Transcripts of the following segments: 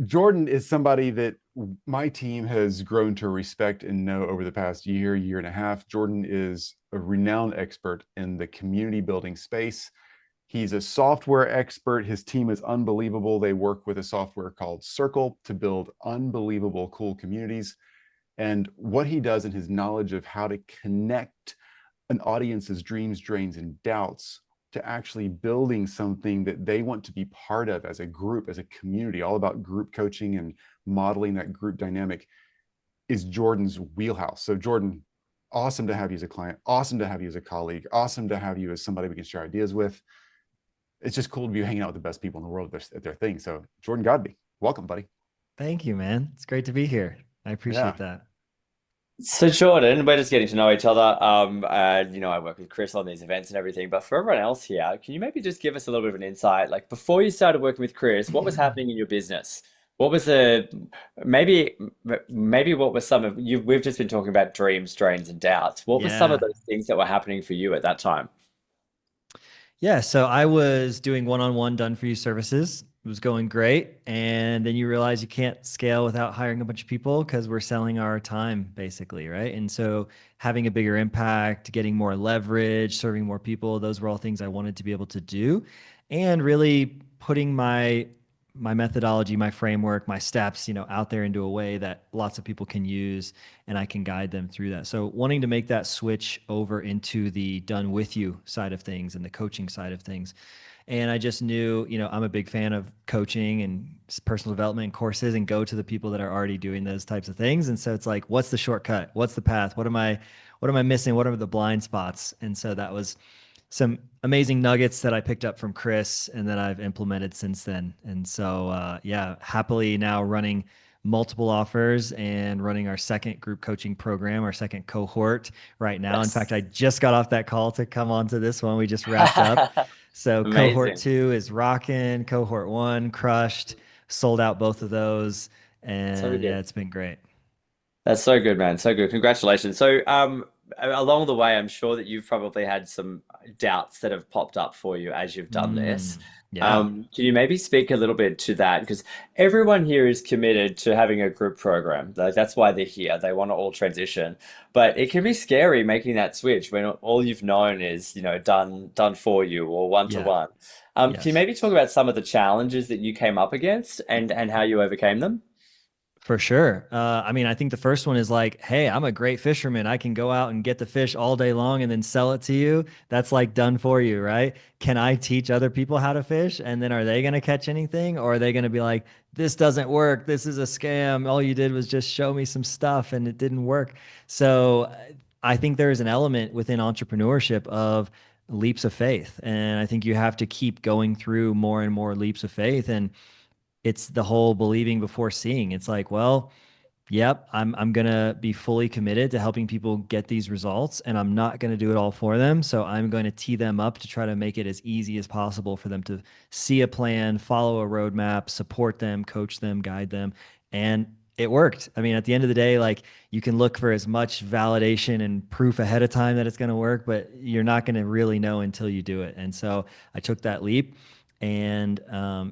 Jordan is somebody that my team has grown to respect and know over the past year, year and a half. Jordan is a renowned expert in the community building space. He's a software expert. His team is unbelievable. They work with a software called Circle to build unbelievable, cool communities. And what he does in his knowledge of how to connect an audience's dreams, drains, and doubts to actually building something that they want to be part of as a group, as a community, all about group coaching and modeling that group dynamic is Jordan's wheelhouse. So, Jordan, awesome to have you as a client, awesome to have you as a colleague, awesome to have you as somebody we can share ideas with. It's just cool to be hanging out with the best people in the world at their thing. So, Jordan Godbey, welcome, buddy. Thank you, man. It's great to be here. I appreciate Yeah. that. So Jordan, we're just getting to know each other. I work with Chris on these events and everything, but for everyone else here, can you maybe just give us a little bit of an insight? Like before you started working with Chris, what was happening in your business? What was the maybe maybe what was some of you? We've just been talking about dreams, drains, and doubts. What were some of Yeah. those things that were happening for you at that time? Yeah. So I was doing one-on-one done for you services. It was going great. And then you realize you can't scale without hiring a bunch of people because we're selling our time basically. Right. And so having a bigger impact, getting more leverage, serving more people, those were all things I wanted to be able to do. And really putting my methodology, my framework, my steps, out there into a way that lots of people can use and I can guide them through that. So wanting to make that switch over into the done with you side of things and the coaching side of things. And I just knew, I'm a big fan of coaching and personal development courses and go to the people that are already doing those types of things. And so it's like, what's the shortcut? What's the path? What am I missing? What are the blind spots? And so that was some amazing nuggets that I picked up from Chris and that I've implemented since then. And so, yeah, happily now running multiple offers and running our second group coaching program, our second cohort right now. In fact, Yes. I just got off that call to come on to this one. We just wrapped up. So cohort Amazing. two is rocking, cohort one crushed, sold out both of those. So And yeah, good. it's been great. That's so good, man. So good. Congratulations. So, along the way, I'm sure that you've probably had some doubts that have popped up for you as you've done this. Yeah. Can you maybe speak a little bit to that? Because everyone here is committed to having a group program. Like that's why they're here. They want to all transition, but it can be scary making that switch when all you've known is, done for you or one to Yeah. one. Can you Yes. maybe talk about some of the challenges that you came up against and how you overcame them? For sure. I mean, I think the first one is like, hey, I'm a great fisherman. I can go out and get the fish all day long and then sell it to you. That's like done for you, right? Can I teach other people how to fish? And then are they going to catch anything? Or are they going to be like, this doesn't work. This is a scam. All you did was just show me some stuff and it didn't work. So I think there is an element within entrepreneurship of leaps of faith. And I think you have to keep going through more and more leaps of faith. And it's the whole believing before seeing. It's like, well, yep, I'm gonna be fully committed to helping people get these results, and I'm not gonna do it all for them. So I'm going to tee them up to try to make it as easy as possible for them to see a plan, follow a roadmap, support them, coach them, guide them, and it worked. I mean, at the end of the day, like you can look for as much validation and proof ahead of time that it's going to work, but you're not going to really know until you do it. And so I took that leap and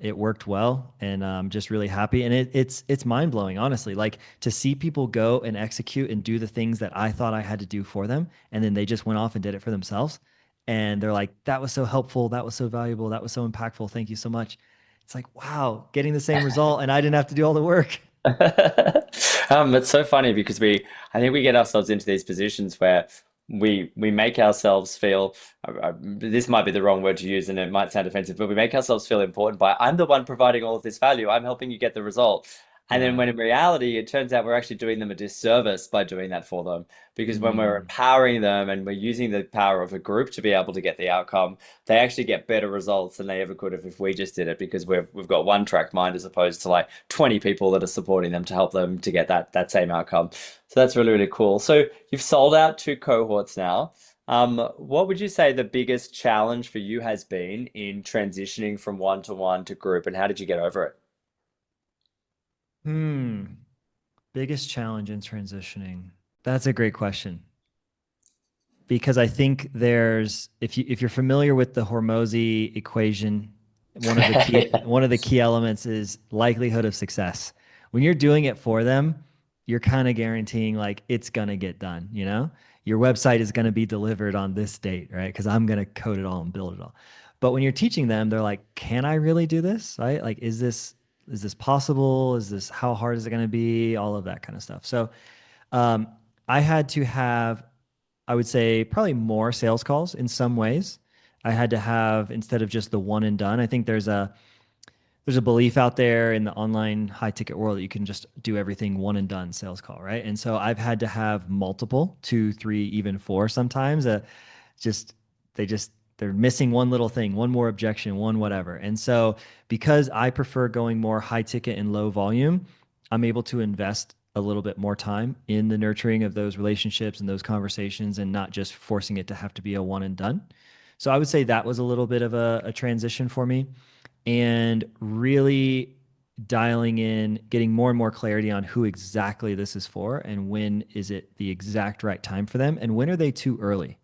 it worked well and I'm just really happy and it's mind-blowing honestly, like to see people go and execute and do the things that I thought I had to do for them and then they just went off and did it for themselves and they're like, that was so helpful, that was so valuable, that was so impactful, thank you so much. It's like, wow, getting the same result and I didn't have to do all the work. It's so funny because I think we get ourselves into these positions where we make ourselves feel, this might be the wrong word to use and it might sound offensive, but we make ourselves feel important by, I'm the one providing all of this value. I'm helping you get the result. And then Yeah. when in reality, it turns out we're actually doing them a disservice by doing that for them. Because when we're Mm. empowering them and we're using the power of a group to be able to get the outcome, they actually get better results than they ever could have if we just did it because we've got one track mind as opposed to like 20 people that are supporting them to help them to get that same outcome. So that's really, really cool. So you've sold out two cohorts now. What would you say the biggest challenge for you has been in transitioning from one to one to group, and how did you get over it? Hmm. Biggest challenge in transitioning. That's a great question because I think there's if you're familiar with the Hormozy equation, One of the key elements is likelihood of success. When you're doing it for them, you're kind of guaranteeing like it's gonna get done, you know? Your website is gonna be delivered on this date, right? Because I'm gonna code it all and build it all. But when you're teaching them, they're like, can I really do this? Right? Like, is this possible? Is this how hard is it gonna be? All of that kind of stuff. So um, I had to have, I would say, probably more sales calls in some ways. I had to have, instead of just the one and done. I think there's a belief out there in the online high ticket world that you can just do everything one and done sales call, right? And so I've had to have multiple, two, three, even four sometimes. Just they just they're missing one little thing, one more objection, one whatever. And so because I prefer going more high ticket and low volume, I'm able to invest a little bit more time in the nurturing of those relationships and those conversations and not just forcing it to have to be a one and done. So I would say that was a little bit of a transition for me, and really dialing in, getting more and more clarity on who exactly this is for and when is it the exact right time for them and when are they too early.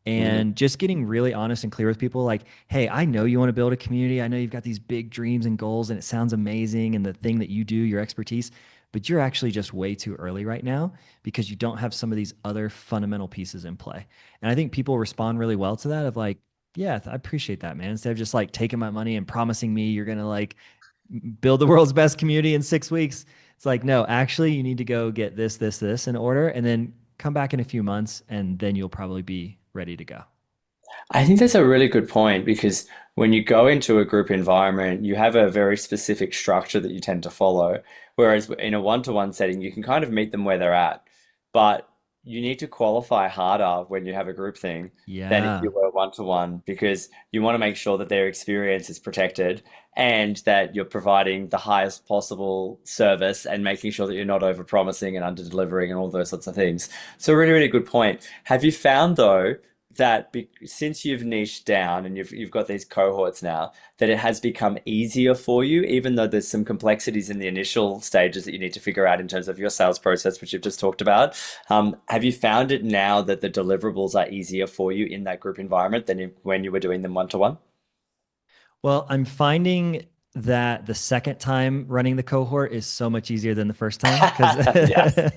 Mhm. And just getting really honest and clear with people like, hey, I know you want to build a community. I know you've got these big dreams and goals and it sounds amazing and the thing that you do, your expertise, but you're actually just way too early right now because you don't have some of these other fundamental pieces in play. And I think people respond really well to that of like, yeah, I appreciate that, man. Instead of just like taking my money and promising me you're going to like build the world's best community in 6 weeks. It's like, no, actually, you need to go get this in order and then come back in a few months and then you'll probably be ready to go. I think that's a really good point because when you go into a group environment, you have a very specific structure that you tend to follow. Whereas in a one-to-one setting, you can kind of meet them where they're at, but you need to qualify harder when you have a group thing than if Yeah. you were one-to-one because you want to make sure that their experience is protected and that you're providing the highest possible service and making sure that you're not over-promising and under-delivering and all those sorts of things. So really, really good point. Have you found though, that since you've niched down and you've got these cohorts now, that it has become easier for you, even though there's some complexities in the initial stages that you need to figure out in terms of your sales process, which you've just talked about. Have you found it now that the deliverables are easier for you in that group environment than when you were doing them one to one? Well, I'm finding that the second time running the cohort is so much easier than the first time because Yes,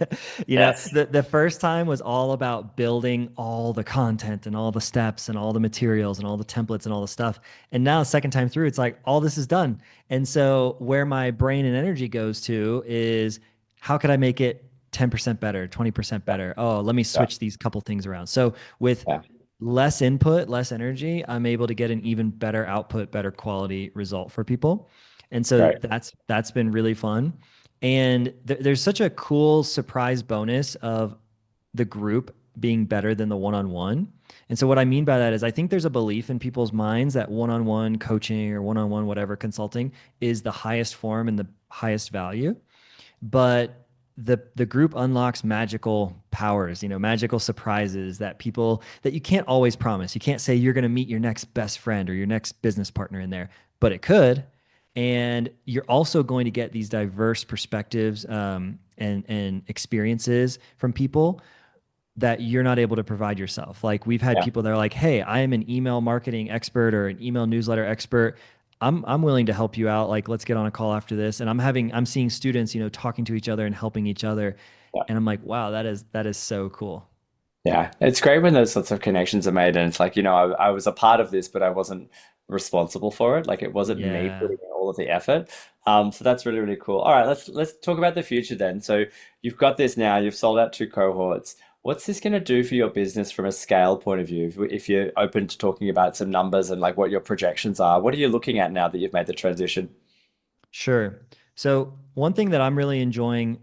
yes, the first time was all about building all the content and all the steps and all the materials and all the templates and all the stuff. And now second time through, it's like all this is done. And so where my brain and energy goes to is how could I make it 10% better, 20% better? Oh, let me yeah, switch these couple things around. So with yeah, less input, less energy, I'm able to get an even better output, better quality result for people. And so great. that's been really fun. And there's such a cool surprise bonus of the group being better than the one-on-one. And so what I mean by that is I think there's a belief in people's minds that one-on-one coaching or one-on-one whatever consulting is the highest form and the highest value, but the group unlocks magical powers, magical surprises that people that you can't always promise. You can't say you're going to meet your next best friend or your next business partner in there, but it could. And you're also going to get these diverse perspectives, and experiences from people that you're not able to provide yourself. Like we've had Yeah. people that are like, "Hey, I am an email marketing expert or an email newsletter expert. I'm willing to help you out. Like let's get on a call after this." And I'm seeing students, talking to each other and helping each other. And I'm like, "Wow, that is so cool." Yeah, it's great when those sorts of connections are made, and it's like, I was a part of this, but I wasn't responsible for it. Like it wasn't me Yeah. putting in all of the effort. So that's really, really cool. All right, let's talk about the future then. So you've got this now, you've sold out two cohorts. What's this going to do for your business from a scale point of view? If you're open to talking about some numbers and like what your projections are, what are you looking at now that you've made the transition? Sure. So one thing that I'm really enjoying,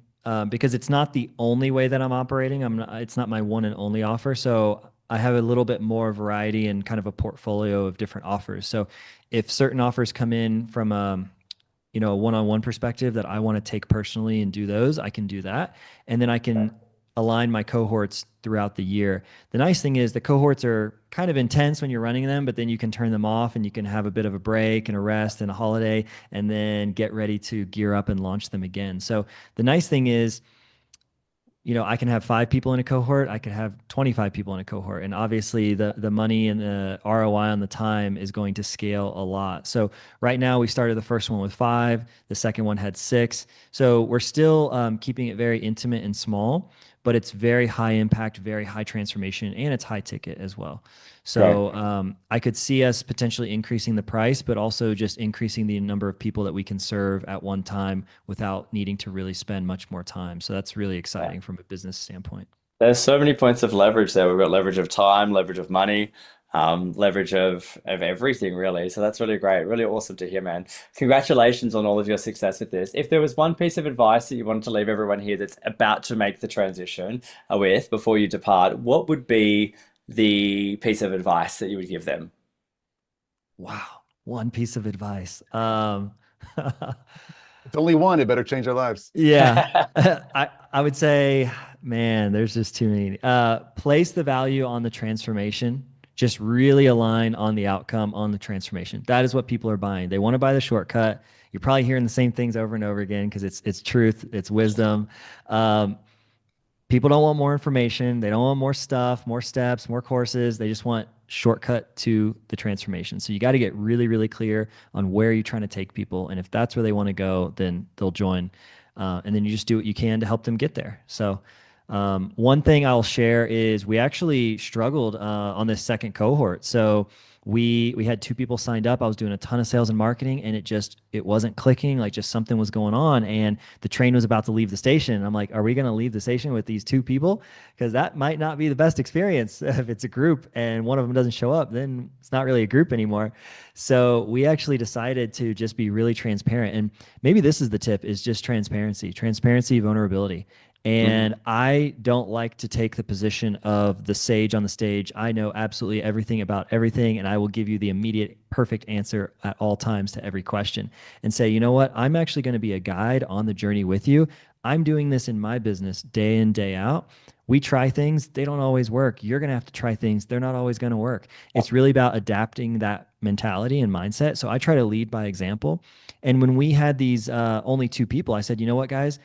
because it's not the only way that I'm operating. It's not my one and only offer. So I have a little bit more variety and kind of a portfolio of different offers. So if certain offers come in from a one-on-one perspective that I want to take personally and do those, I can do that. And then I can align my cohorts throughout the year. The nice thing is the cohorts are kind of intense when you're running them, but then you can turn them off and you can have a bit of a break and a rest and a holiday and then get ready to gear up and launch them again. So the nice thing is I can have 5 people in a cohort, I could have 25 people in a cohort. And obviously the money and the ROI on the time is going to scale a lot. So right now we started the first one with 5, the second one had 6. So we're still keeping it very intimate and small, but it's very high impact, very high transformation, and it's high ticket as well. So I could see us potentially increasing the price, but also just increasing the number of people that we can serve at one time without needing to really spend much more time. So that's really exciting from a business standpoint. There's so many points of leverage there. We've got leverage of time, leverage of money, leverage of everything really. So that's really great. Really awesome to hear, man. Congratulations on all of your success with this. If there was one piece of advice that you wanted to leave everyone here that's about to make the transition with before you depart, what would be the piece of advice that you would give them? Wow. One piece of advice. It's only one. It better change our lives. Yeah. I would say, man, there's just too many. Place the value on the transformation. Just really align on the outcome on the transformation. That is what people are buying. They want to buy the shortcut. You're probably hearing the same things over and over again because it's truth, it's wisdom. People don't want more information. They don't want more stuff, more steps, more courses. They just want shortcut to the transformation. So you got to get really, really clear on where you're trying to take people. And if that's where they want to go, then they'll join. And then you just do what you can to help them get there. So one thing I'll share is we actually struggled on this second cohort. So we had 2 people signed up. I was doing a ton of sales and marketing, and it wasn't clicking. Like, just something was going on, and the train was about to leave the station. I'm like, are we going to leave the station with these 2 people? Because that might not be the best experience. If it's a group and one of them doesn't show up, then it's not really a group anymore. So we actually decided to just be really transparent. And maybe this is the tip, is just transparency, vulnerability. And I don't like to take the position of the sage on the stage. I know absolutely everything about everything, and I will give you the immediate perfect answer at all times to every question and say, you know what? I'm actually going to be a guide on the journey with you. I'm doing this in my business day in, day out. We try things, they don't always work. You're going to have to try things, they're not always going to work. It's really about adapting that mentality and mindset. So I try to lead by example. And when we had these only 2 people, I said, you know what, guys?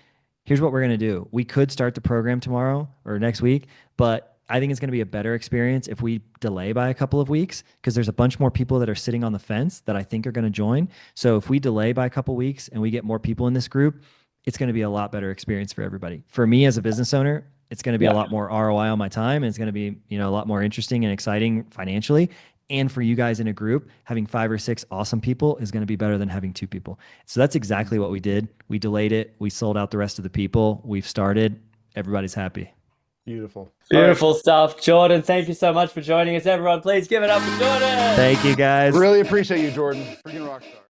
Here's what we're going to do. We could start the program tomorrow or next week, but I think it's going to be a better experience if we delay by a couple of weeks, because there's a bunch more people that are sitting on the fence that I think are going to join. So if we delay by a couple of weeks and we get more people in this group, it's going to be a lot better experience for everybody. For me as a business owner, it's going to be a lot more ROI on my time, and it's going to be, a lot more interesting and exciting financially. And for you guys in a group, having 5 or 6 awesome people is going to be better than having 2 people. So that's exactly what we did. We delayed it. We sold out the rest of the people. We've started. Everybody's happy. Beautiful. Beautiful stuff. Jordan, thank you so much for joining us. Everyone, please give it up for Jordan. Thank you, guys. Really appreciate you, Jordan. Freaking rock star.